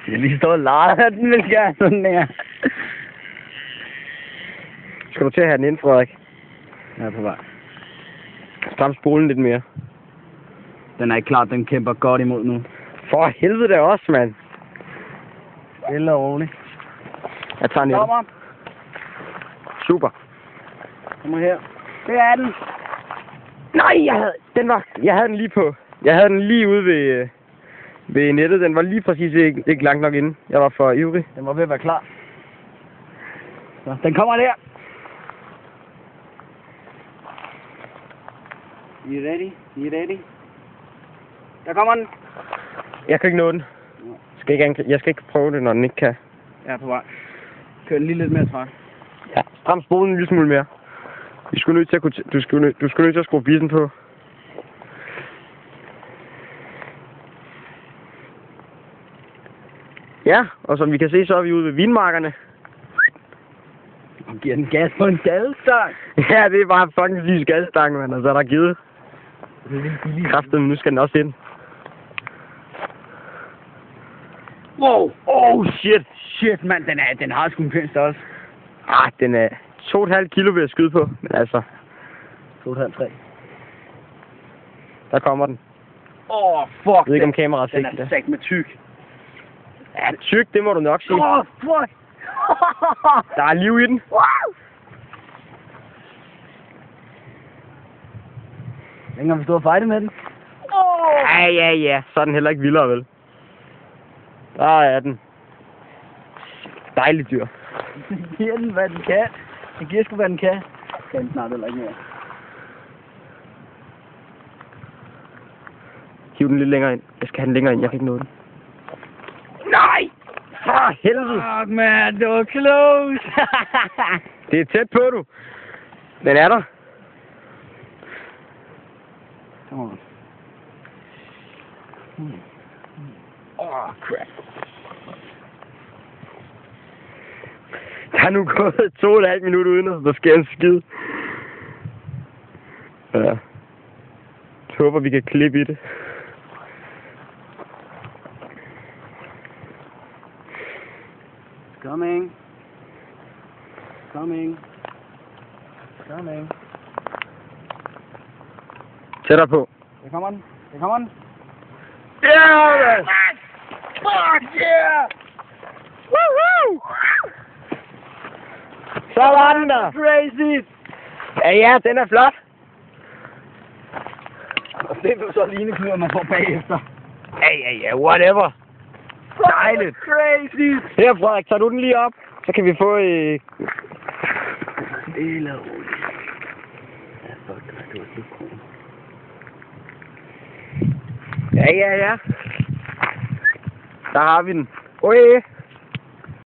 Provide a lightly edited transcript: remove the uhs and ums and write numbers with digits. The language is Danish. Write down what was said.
Jeg lige står og leger, den vil gøre sådan der. Skal du til at have den ind, Frederik? Jeg er på vej. Stram spolen lidt mere. Den er ikke klar, den kæmper godt imod nu. For helvede da også, mand. Stille og roligt. Jeg tager den ind. Kommer. Super. Kommer her. Det er den. Nej, jeg havde den lige på. Jeg havde den lige ude ved nettet. Den var lige præcis ikke langt nok inde. Jeg var for ivrig. Den var ved at være klar. Så, den kommer der. You ready? You ready? Der kommer den. Jeg kan ikke nå den. Jeg skal ikke prøve det, når den ikke kan. Jeg er på vej. Kør den lige lidt mere træk. Ja, stram spolen en lille smule mere. Du skulle nødt til at skrue bissen på. Ja, og som vi kan se, så er vi ude ved vinmarkerne. Og giver den gas på en gadestang. Ja, det er bare fucking lys gasstang, mand. Og så er der givet. Kraften, nu skal den også ind. Wow. Oh, shit. Shit, mand. Den har sgu en pæn størrelse. Den er 2,5 kilo ved at skyde på. Men altså, 2,5-3. der kommer den. Fuck. Jeg ved ikke, om kameraet den ser er det. sagt med tyk. Ja, tyk, det må du nok sige. Fuck. Der er liv i den. Wow. Længe har vi stået og fightet med den? Ja. Så er den heller ikke vildere, vel? Der er den. Dejligt dyr. Den giver den, hvad den kan. Den giver sgu, hvad den kan. Kan den snart heller ikke mere. Hiv den lidt længere ind. Jeg skal have den længere ind. Jeg kan ikke nå den. Nej! For helvede! Fuck, man. Det var close. Det er tæt på, du. Den er der. Crap. Der er nu gået 2,5 minutter uden, at der sker en skid. Ja. Jeg håber, vi kan klippe i det. Coming. Tættere på. Der kommer den. Ja, man! Fuck yeah! Woohoo! Så var den der. Crazy! Ja, den er flot. Og det er så lineknuder, man får bagefter. Ja, whatever. Dejligt. Crazy! Her, Frederik, tager du den lige op, så kan vi få Stille og roligt. Ja, fuck, det var så cool. Ja. Der har vi den. Oj.